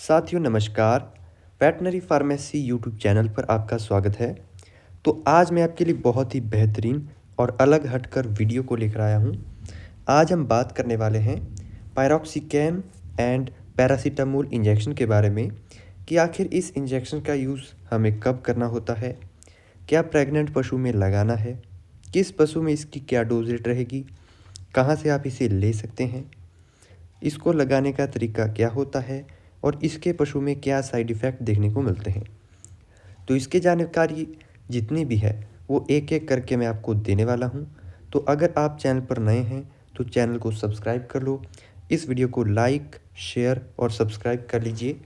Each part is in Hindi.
साथियों नमस्कार। वेटनरी फार्मेसी यूट्यूब चैनल पर आपका स्वागत है। तो आज मैं आपके लिए बहुत ही बेहतरीन और अलग हटकर वीडियो को लेकर आया हूँ। आज हम बात करने वाले हैं पायरोक्सिकैम एंड पैरासीटामोल इंजेक्शन के बारे में कि आखिर इस इंजेक्शन का यूज़ हमें कब करना होता है, क्या प्रेग्नेंट पशु में लगाना है, किस पशु में इसकी क्या डोज रेट रहेगी, कहाँ से आप इसे ले सकते हैं, इसको लगाने का तरीका क्या होता है और इसके पशु में क्या साइड इफ़ेक्ट देखने को मिलते हैं। तो इसकी जानकारी जितनी भी है वो एक एक करके मैं आपको देने वाला हूँ। तो अगर आप चैनल पर नए हैं तो चैनल को सब्सक्राइब कर लो, इस वीडियो को लाइक शेयर और सब्सक्राइब कर लीजिए।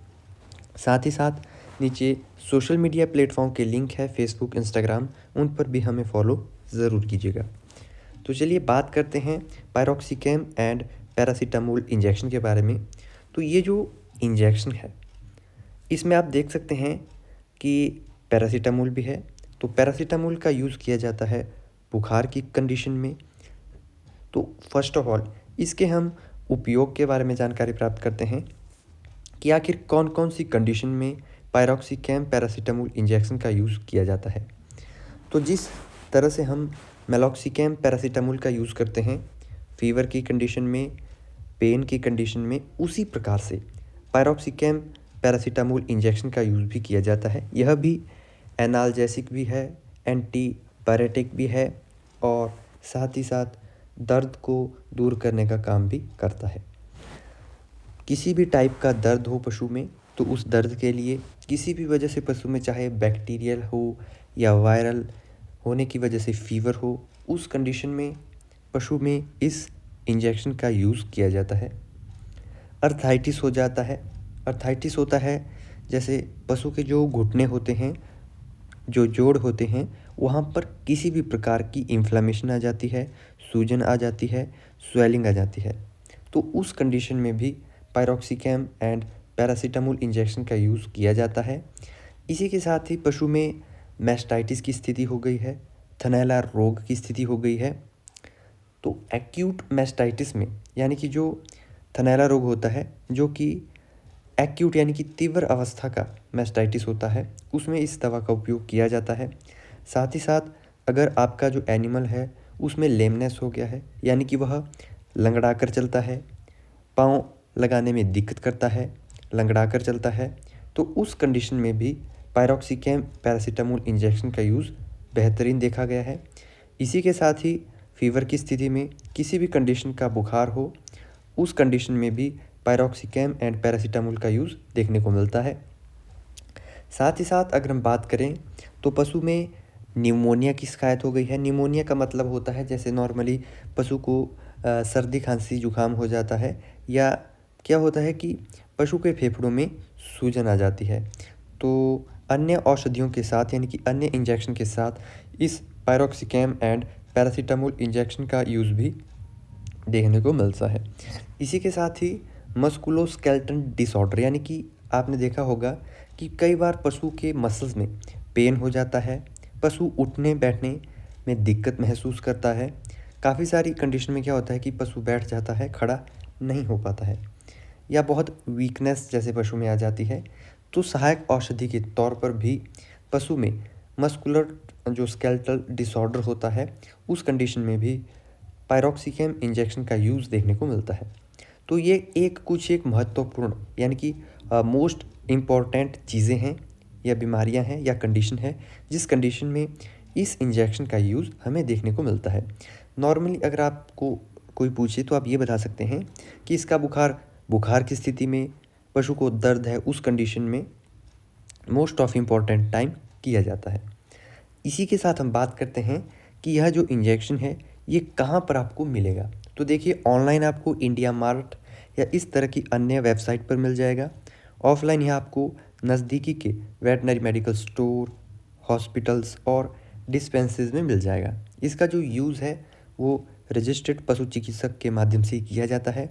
साथ ही साथ नीचे सोशल मीडिया प्लेटफॉर्म के लिंक है, फेसबुक इंस्टाग्राम, उन पर भी हमें फॉलो ज़रूर कीजिएगा। तो चलिए बात करते हैं पायरोक्सिकैम एंड पैरासीटामोल इंजेक्शन के बारे में। तो ये जो इंजेक्शन है इसमें आप देख सकते हैं कि पैरासीटामोल भी है। तो पैरासीटामोल का यूज़ किया जाता है बुखार की कंडीशन में। तो फर्स्ट ऑफ ऑल इसके हम उपयोग के बारे में जानकारी प्राप्त करते हैं कि आखिर कौन कौन सी कंडीशन में पायरोक्सिकैम पैरासीटामोल इंजेक्शन का यूज़ किया जाता है। तो जिस तरह से हम मेलॉक्सिकैम पैरासीटामोल का यूज़ करते हैं फीवर की कंडीशन में, पेन की कंडीशन में, उसी प्रकार से पायरोक्सिकैम पैरासीटामोल इंजेक्शन का यूज़ भी किया जाता है। यह भी एनाल्जेसिक भी है, एंटीपायरेटिक भी है और साथ ही साथ दर्द को दूर करने का काम भी करता है। किसी भी टाइप का दर्द हो पशु में तो उस दर्द के लिए किसी भी वजह से पशु में चाहे बैक्टीरियल हो या वायरल होने की वजह से फीवर हो, उस कंडीशन में पशु में इस इंजेक्शन का यूज़ किया जाता है। अर्थाइटिस हो जाता है, अर्थाइटिस होता है जैसे पशु के जो घुटने होते हैं, जो जोड़ होते हैं, वहाँ पर किसी भी प्रकार की इन्फ्लेमेशन आ जाती है, सूजन आ जाती है, स्वेलिंग आ जाती है। तो उस कंडीशन में भी पायरोक्सिकैम एंड पैरासीटामोल इंजेक्शन का यूज़ किया जाता है। इसी के साथ ही पशु में मैस्टाइटिस की स्थिति हो गई है, थनैला रोग की स्थिति हो गई है। तो एक्यूट मैस्टाइटिस में यानी कि जो थनैला रोग होता है, जो कि एक्यूट यानी कि तीव्र अवस्था का मैस्टाइटिस होता है, उसमें इस दवा का उपयोग किया जाता है। साथ ही साथ अगर आपका जो एनिमल है उसमें लेमनेस हो गया है यानी कि वह लंगड़ा कर चलता है, पाँव लगाने में दिक्कत करता है, लंगड़ा कर चलता है, तो उस कंडीशन में भी पायरोक्सिकैम पैरासीटामोल इंजेक्शन का यूज़ बेहतरीन देखा गया है। इसी के साथ ही फीवर की स्थिति में किसी भी कंडीशन का बुखार हो, उस कंडीशन में भी पायरोक्सिकैम एंड पैरासीटामोल का यूज़ देखने को मिलता है। साथ ही साथ अगर हम बात करें तो पशु में निमोनिया की शिकायत हो गई है। निमोनिया का मतलब होता है जैसे नॉर्मली पशु को सर्दी खांसी जुकाम हो जाता है, या क्या होता है कि पशु के फेफड़ों में सूजन आ जाती है। तो अन्य औषधियों के साथ यानी कि अन्य इंजेक्शन के साथ इस पायरोक्सिकैम एंड पैरासीटामोल इंजेक्शन का यूज़ भी देखने को मिलता है। इसी के साथ ही मस्कुलोस्केलेटल डिसऑर्डर यानी कि आपने देखा होगा कि कई बार पशु के मसल्स में पेन हो जाता है, पशु उठने बैठने में दिक्कत महसूस करता है। काफ़ी सारी कंडीशन में क्या होता है कि पशु बैठ जाता है, खड़ा नहीं हो पाता है, या बहुत वीकनेस जैसे पशु में आ जाती है। तो सहायक औषधि के तौर पर भी पशु में मस्कुलर जो स्केलेटल डिसऑर्डर होता है उस कंडीशन में भी पायरोक्सिकैम इंजेक्शन का यूज़ देखने को मिलता है। तो ये एक महत्वपूर्ण यानी कि मोस्ट इम्पॉर्टेंट चीज़ें हैं या बीमारियां हैं या कंडीशन है जिस कंडीशन में इस इंजेक्शन का यूज़ हमें देखने को मिलता है। नॉर्मली अगर आपको कोई पूछे तो आप ये बता सकते हैं कि इसका बुखार की स्थिति में, पशु को दर्द है, उस कंडीशन में मोस्ट ऑफ इम्पॉर्टेंट टाइम किया जाता है। इसी के साथ हम बात करते हैं कि यह जो इंजेक्शन है ये कहाँ पर आपको मिलेगा। तो देखिए, ऑनलाइन आपको इंडिया मार्ट या इस तरह की अन्य वेबसाइट पर मिल जाएगा। ऑफलाइन यह आपको नज़दीकी के वेटनरी मेडिकल स्टोर, हॉस्पिटल्स और डिस्पेंसरीज में मिल जाएगा। इसका जो यूज़ है वो रजिस्टर्ड पशु चिकित्सक के माध्यम से किया जाता है।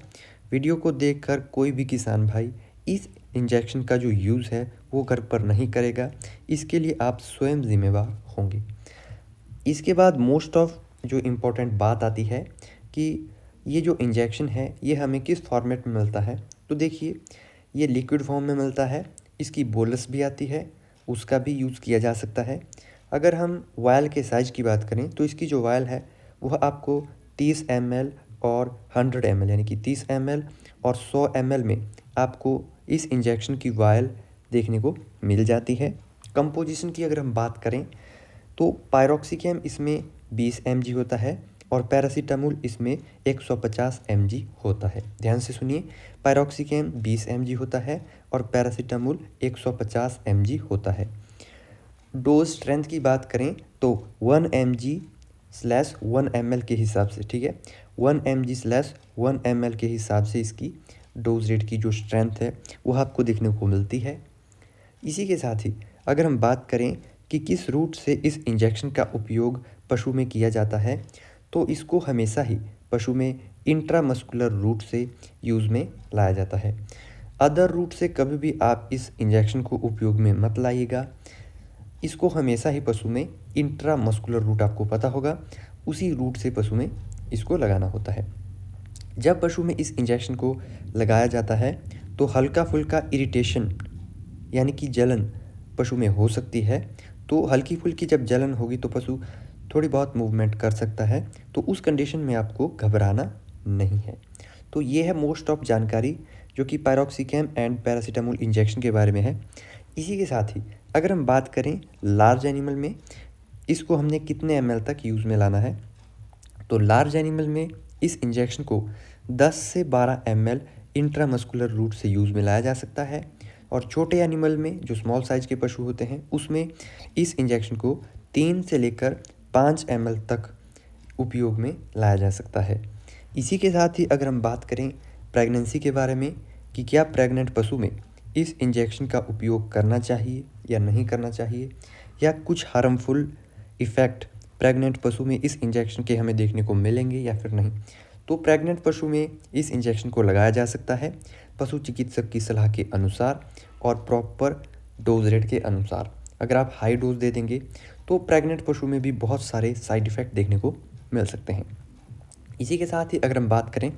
वीडियो को देखकर कोई भी किसान भाई इस इंजेक्शन का जो यूज़ है वो घर पर नहीं करेगा, इसके लिए आप स्वयं जिम्मेवार होंगे। इसके बाद मोस्ट ऑफ जो इम्पोर्टेंट बात आती है कि ये जो इंजेक्शन है ये हमें किस फॉर्मेट में मिलता है। तो देखिए, ये लिक्विड फॉर्म में मिलता है। इसकी बोलस भी आती है, उसका भी यूज़ किया जा सकता है। अगर हम वायल के साइज़ की बात करें तो इसकी जो वायल है वह आपको 30 ml और 100 ml यानी कि 30 ml और 100 ml में आपको इस इंजेक्शन की वायल देखने को मिल जाती है। कंपोजिशन की अगर हम बात करें तो पायरोक्सिकैम इसमें 20 mg होता है और पैरासीटामोल इसमें 150 mg होता है। ध्यान से सुनिए, पायरोक्सिकैम 20 mg होता है और पैरासीटामोल 150 mg होता है। डोज स्ट्रेंथ की बात करें तो 1 mg/1 ml के हिसाब से, ठीक है, 1 mg/1 ml के हिसाब से इसकी डोज रेट की जो स्ट्रेंथ है वह आपको देखने को मिलती है। इसी के साथ ही अगर हम बात करें कि किस रूट से इस इंजेक्शन का उपयोग पशु में किया जाता है तो इसको हमेशा ही पशु में इंट्रामस्कुलर रूट से यूज़ में लाया जाता है। अदर रूट से कभी भी आप इस इंजेक्शन को उपयोग में मत लाइएगा। इसको हमेशा ही पशु में इंट्रामस्कुलर रूट, आपको पता होगा, उसी रूट से पशु में इसको लगाना होता है। जब पशु में इस इंजेक्शन को लगाया जाता है तो हल्का फुल्का इरिटेशन यानी कि जलन पशु में हो सकती है। तो हल्की फुल्की जब जलन होगी तो पशु थोड़ी बहुत मूवमेंट कर सकता है, तो उस कंडीशन में आपको घबराना नहीं है। तो ये है मोस्ट ऑफ जानकारी जो कि पायरोक्सिकैम एंड पैरासीटामोल इंजेक्शन के बारे में है। इसी के साथ ही अगर हम बात करें लार्ज एनिमल में इसको हमने कितने ml तक यूज़ में लाना है, तो लार्ज एनिमल में इस इंजेक्शन को 10 से 12 ml इंट्रामस्कुलर रूट से यूज़ में लाया जा सकता है। और छोटे एनिमल में जो स्मॉल साइज़ के पशु होते हैं उसमें इस इंजेक्शन को 3 से लेकर 5 ml तक उपयोग में लाया जा सकता है। इसी के साथ ही अगर हम बात करें प्रेगनेंसी के बारे में कि क्या प्रेग्नेंट पशु में इस इंजेक्शन का उपयोग करना चाहिए या नहीं करना चाहिए, या कुछ हार्मफुल इफ़ेक्ट प्रेग्नेंट पशु में इस इंजेक्शन के हमें देखने को मिलेंगे या फिर नहीं, तो प्रेग्नेंट पशु में इस इंजेक्शन को लगाया जा सकता है पशु चिकित्सक की सलाह के अनुसार और प्रॉपर डोज रेट के अनुसार। अगर आप हाई डोज दे देंगे तो प्रेग्नेंट पशु में भी बहुत सारे साइड इफ़ेक्ट देखने को मिल सकते हैं। इसी के साथ ही अगर हम बात करें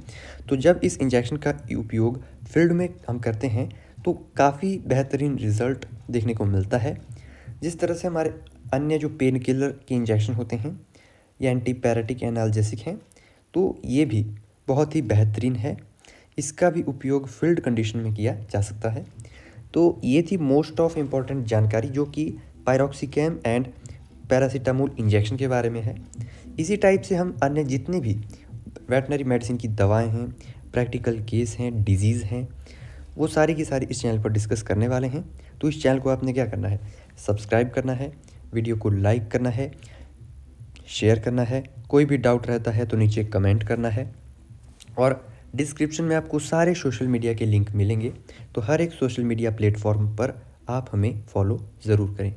तो जब इस इंजेक्शन का उपयोग फील्ड में हम करते हैं तो काफ़ी बेहतरीन रिज़ल्ट देखने को मिलता है। जिस तरह से हमारे अन्य जो पेन किलर के इंजेक्शन होते हैं या एंटीपैरेटिक एनाल्जेसिक हैं, तो ये भी बहुत ही बेहतरीन है। इसका भी उपयोग फील्ड कंडीशन में किया जा सकता है। तो ये थी मोस्ट ऑफ इम्पॉर्टेंट जानकारी जो कि पायरोक्सिकैम एंड पैरासीटामोल इंजेक्शन के बारे में है। इसी टाइप से हम अन्य जितने भी वेटनरी मेडिसिन की दवाएं हैं, प्रैक्टिकल केस हैं, डिजीज़ हैं, वो सारी की सारी इस चैनल पर डिस्कस करने वाले हैं। तो इस चैनल को आपने क्या करना है, सब्सक्राइब करना है, वीडियो को लाइक करना है, शेयर करना है। कोई भी डाउट रहता है तो नीचे कमेंट करना है। और डिस्क्रिप्शन में आपको सारे सोशल मीडिया के लिंक मिलेंगे, तो हर एक सोशल मीडिया प्लेटफॉर्म पर आप हमें फॉलो ज़रूर करें।